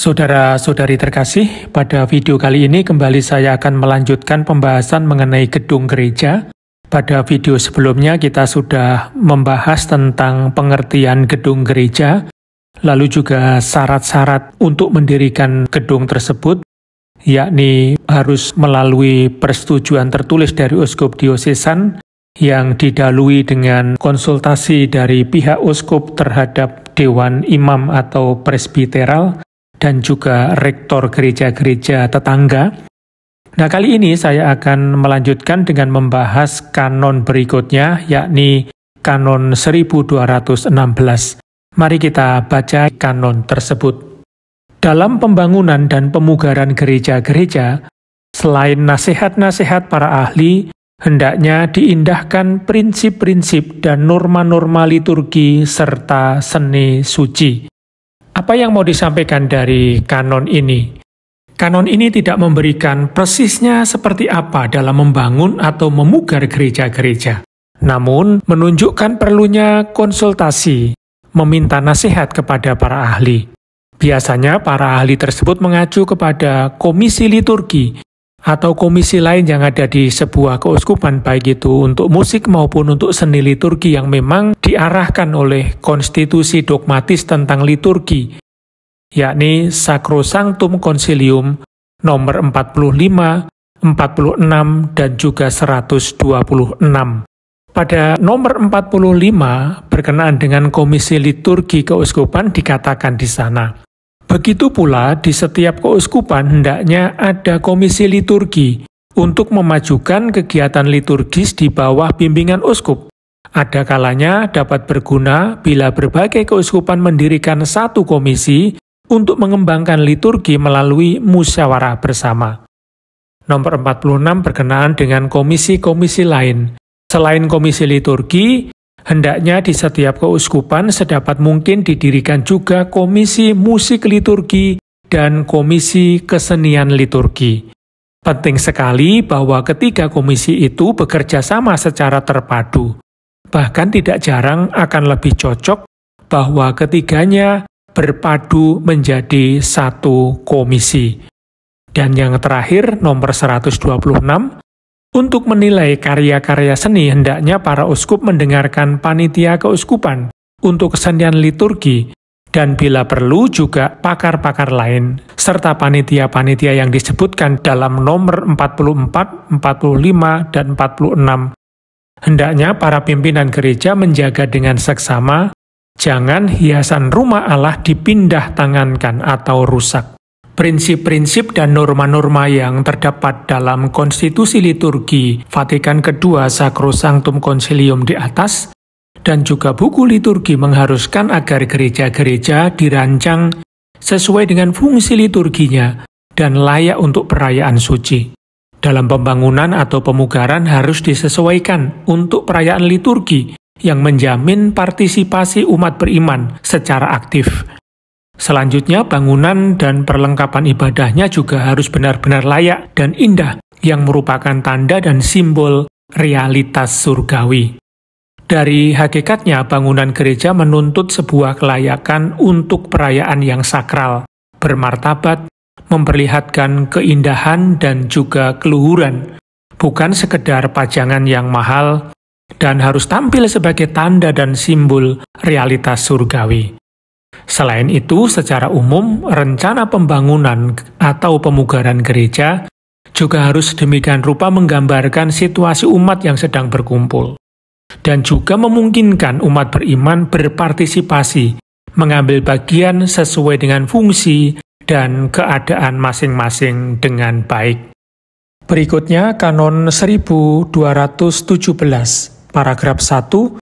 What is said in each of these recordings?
Saudara-saudari terkasih, pada video kali ini kembali saya akan melanjutkan pembahasan mengenai gedung gereja. Pada video sebelumnya kita sudah membahas tentang pengertian gedung gereja, lalu juga syarat-syarat untuk mendirikan gedung tersebut, yakni harus melalui persetujuan tertulis dari uskup diosesan yang didahului dengan konsultasi dari pihak uskup terhadap dewan imam atau presbiteral, dan juga rektor gereja-gereja tetangga. Nah, kali ini saya akan melanjutkan dengan membahas kanon berikutnya, yakni kanon 1216. Mari kita baca kanon tersebut. Dalam pembangunan dan pemugaran gereja-gereja, selain nasihat-nasihat para ahli, hendaknya diindahkan prinsip-prinsip dan norma-norma liturgi serta seni suci. Apa yang mau disampaikan dari kanon ini? Kanon ini tidak memberikan persisnya seperti apa dalam membangun atau memugar gereja-gereja. Namun, menunjukkan perlunya konsultasi, meminta nasihat kepada para ahli. Biasanya para ahli tersebut mengacu kepada komisi liturgi atau komisi lain yang ada di sebuah keuskupan, baik itu untuk musik maupun untuk seni liturgi yang memang diarahkan oleh konstitusi dogmatis tentang liturgi, yakni Sacrosanctum Concilium nomor 45, 46, dan juga 126. Pada nomor 45 berkenaan dengan komisi liturgi keuskupan dikatakan di sana, begitu pula di setiap keuskupan hendaknya ada komisi liturgi untuk memajukan kegiatan liturgis di bawah bimbingan uskup. Ada kalanya dapat berguna bila berbagai keuskupan mendirikan satu komisi untuk mengembangkan liturgi melalui musyawarah bersama. Nomor 46 berkenaan dengan komisi-komisi lain. Selain komisi liturgi, hendaknya di setiap keuskupan sedapat mungkin didirikan juga komisi musik liturgi dan komisi kesenian liturgi. Penting sekali bahwa ketiga komisi itu bekerja sama secara terpadu. Bahkan tidak jarang akan lebih cocok bahwa ketiganya berpadu menjadi satu komisi. Dan yang terakhir, nomor 126, untuk menilai karya-karya seni, hendaknya para uskup mendengarkan panitia keuskupan untuk kesenian liturgi, dan bila perlu juga pakar-pakar lain, serta panitia-panitia yang disebutkan dalam nomor 44, 45, dan 46. Hendaknya para pimpinan gereja menjaga dengan seksama, jangan hiasan rumah Allah dipindah tangankan atau rusak. Prinsip-prinsip dan norma-norma yang terdapat dalam konstitusi liturgi Vatikan II Sacrosanctum Concilium di atas dan juga buku liturgi mengharuskan agar gereja-gereja dirancang sesuai dengan fungsi liturginya dan layak untuk perayaan suci. Dalam pembangunan atau pemugaran harus disesuaikan untuk perayaan liturgi yang menjamin partisipasi umat beriman secara aktif. Selanjutnya, bangunan dan perlengkapan ibadahnya juga harus benar-benar layak dan indah, yang merupakan tanda dan simbol realitas surgawi. Dari hakikatnya, bangunan gereja menuntut sebuah kelayakan untuk perayaan yang sakral, bermartabat, memperlihatkan keindahan dan juga keluhuran, bukan sekedar pajangan yang mahal, dan harus tampil sebagai tanda dan simbol realitas surgawi. Selain itu, secara umum, rencana pembangunan atau pemugaran gereja juga harus demikian rupa menggambarkan situasi umat yang sedang berkumpul, dan juga memungkinkan umat beriman berpartisipasi, mengambil bagian sesuai dengan fungsi dan keadaan masing-masing dengan baik. Berikutnya, kanon 1217, paragraf 1.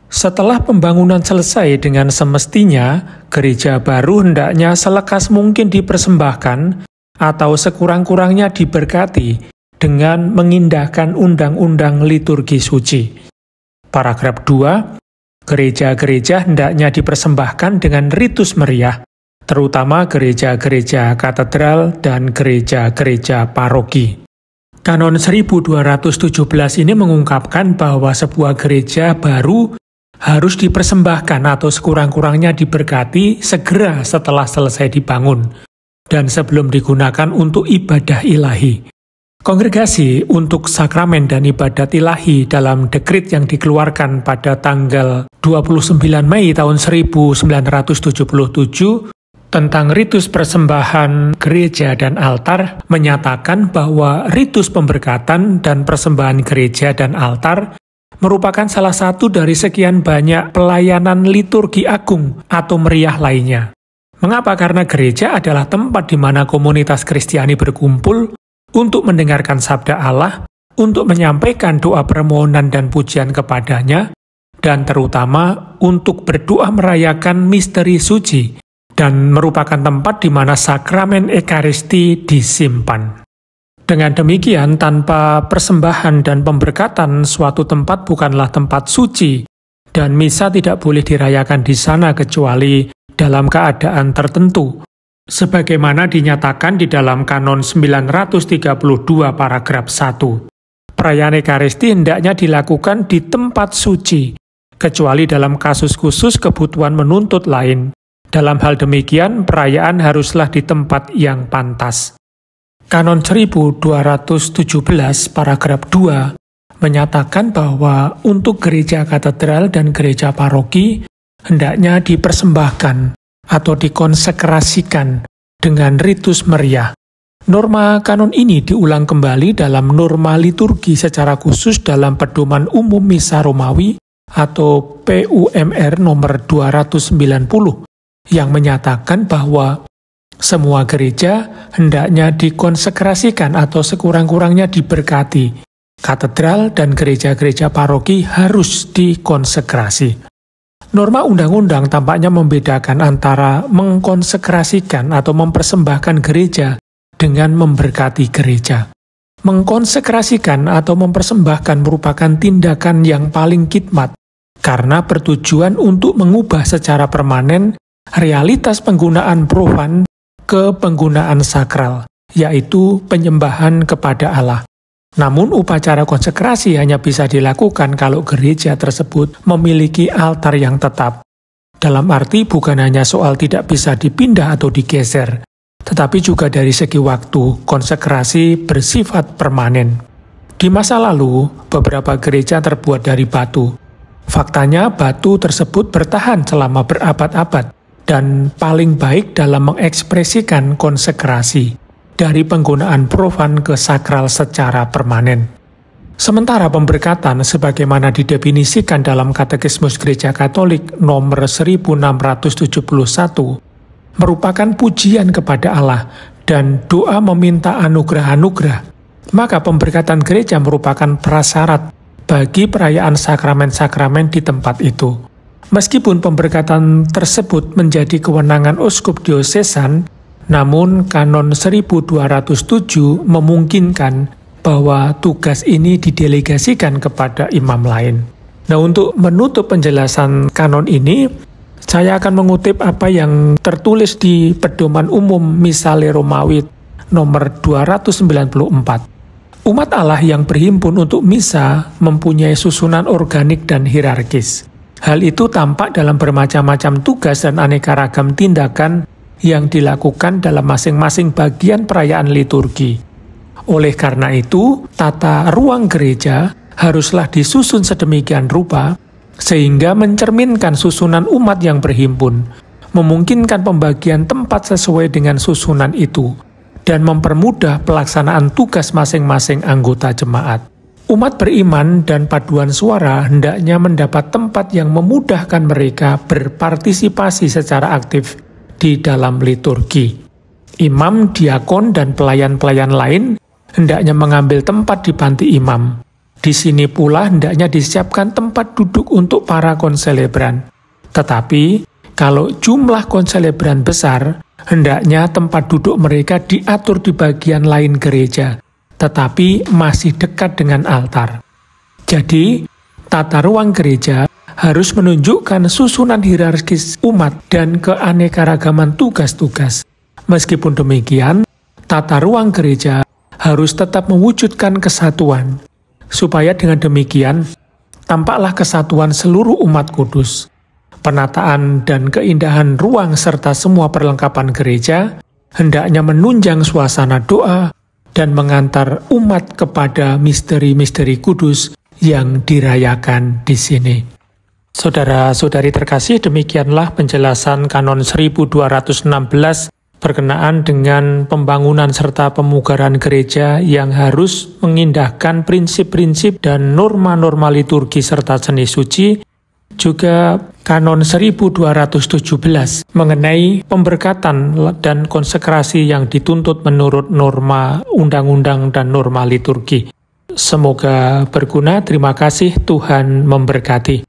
Setelah pembangunan selesai dengan semestinya, gereja baru hendaknya selekas mungkin dipersembahkan atau sekurang-kurangnya diberkati dengan mengindahkan undang-undang liturgi suci. Paragraf 2, gereja-gereja hendaknya dipersembahkan dengan ritus meriah, terutama gereja-gereja katedral dan gereja-gereja paroki. Kanon 1217 ini mengungkapkan bahwa sebuah gereja baru harus dipersembahkan atau sekurang-kurangnya diberkati segera setelah selesai dibangun. dan sebelum digunakan untuk ibadah ilahi. Kongregasi untuk sakramen dan ibadat ilahi dalam dekrit yang dikeluarkan pada tanggal 29 Mei tahun 1977 tentang ritus persembahan gereja dan altar menyatakan bahwa ritus pemberkatan dan persembahan gereja dan altar merupakan salah satu dari sekian banyak pelayanan liturgi agung atau meriah lainnya. Mengapa? Karena gereja adalah tempat di mana komunitas Kristiani berkumpul untuk mendengarkan sabda Allah, untuk menyampaikan doa permohonan dan pujian kepadanya, dan terutama untuk berdoa merayakan misteri suci, dan merupakan tempat di mana sakramen Ekaristi disimpan. Dengan demikian, tanpa persembahan dan pemberkatan, suatu tempat bukanlah tempat suci, dan misa tidak boleh dirayakan di sana kecuali dalam keadaan tertentu, sebagaimana dinyatakan di dalam Kanon 932 paragraf 1. Perayaan Ekaristi hendaknya dilakukan di tempat suci, kecuali dalam kasus khusus kebutuhan menuntut lain. Dalam hal demikian, perayaan haruslah di tempat yang pantas. Kanon 1217 paragraf 2 menyatakan bahwa untuk gereja katedral dan gereja paroki hendaknya dipersembahkan atau dikonsekrasikan dengan ritus meriah. Norma kanon ini diulang kembali dalam norma liturgi secara khusus dalam Pedoman Umum Misa Romawi atau PUMR nomor 290 yang menyatakan bahwa semua gereja hendaknya dikonsekrasikan atau sekurang-kurangnya diberkati. Katedral dan gereja-gereja paroki harus dikonsekrasi. Norma undang-undang tampaknya membedakan antara mengkonsekrasikan atau mempersembahkan gereja dengan memberkati gereja. Mengkonsekrasikan atau mempersembahkan merupakan tindakan yang paling khidmat karena bertujuan untuk mengubah secara permanen realitas penggunaan profan ke penggunaan sakral, yaitu penyembahan kepada Allah. Namun upacara konsekrasi hanya bisa dilakukan kalau gereja tersebut memiliki altar yang tetap. Dalam arti bukan hanya soal tidak bisa dipindah atau digeser, tetapi juga dari segi waktu, konsekrasi bersifat permanen. Di masa lalu, beberapa gereja terbuat dari batu. Faktanya, batu tersebut bertahan selama berabad-abad dan paling baik dalam mengekspresikan konsekrasi dari penggunaan profan ke sakral secara permanen. Sementara pemberkatan sebagaimana didefinisikan dalam Katekismus Gereja Katolik nomor 1671 merupakan pujian kepada Allah dan doa meminta anugerah-anugerah, maka pemberkatan gereja merupakan prasyarat bagi perayaan sakramen-sakramen di tempat itu. Meskipun pemberkatan tersebut menjadi kewenangan uskup diosesan, namun Kanon 1207 memungkinkan bahwa tugas ini didelegasikan kepada imam lain. Nah, untuk menutup penjelasan kanon ini, saya akan mengutip apa yang tertulis di Pedoman Umum Misale Romawi nomor 294. Umat Allah yang berhimpun untuk misa mempunyai susunan organik dan hierarkis. Hal itu tampak dalam bermacam-macam tugas dan aneka ragam tindakan yang dilakukan dalam masing-masing bagian perayaan liturgi. Oleh karena itu, tata ruang gereja haruslah disusun sedemikian rupa sehingga mencerminkan susunan umat yang berhimpun, memungkinkan pembagian tempat sesuai dengan susunan itu, dan mempermudah pelaksanaan tugas masing-masing anggota jemaat. Umat beriman dan paduan suara hendaknya mendapat tempat yang memudahkan mereka berpartisipasi secara aktif di dalam liturgi. Imam, diakon, dan pelayan-pelayan lain hendaknya mengambil tempat di panti imam. Di sini pula hendaknya disiapkan tempat duduk untuk para konselebran. Tetapi, kalau jumlah konselebran besar, hendaknya tempat duduk mereka diatur di bagian lain gereja, tetapi masih dekat dengan altar. Jadi, tata ruang gereja harus menunjukkan susunan hierarkis umat dan keanekaragaman tugas-tugas. Meskipun demikian, tata ruang gereja harus tetap mewujudkan kesatuan, supaya dengan demikian tampaklah kesatuan seluruh umat kudus. Penataan dan keindahan ruang serta semua perlengkapan gereja hendaknya menunjang suasana doa dan mengantar umat kepada misteri-misteri kudus yang dirayakan di sini. Saudara-saudari terkasih, demikianlah penjelasan Kanon 1216 berkenaan dengan pembangunan serta pemugaran gereja yang harus mengindahkan prinsip-prinsip dan norma-norma liturgi serta seni suci. Juga Kanon 1217 mengenai pemberkatan dan konsekrasi yang dituntut menurut norma undang-undang dan norma liturgi. Semoga berguna. Terima kasih, Tuhan memberkati.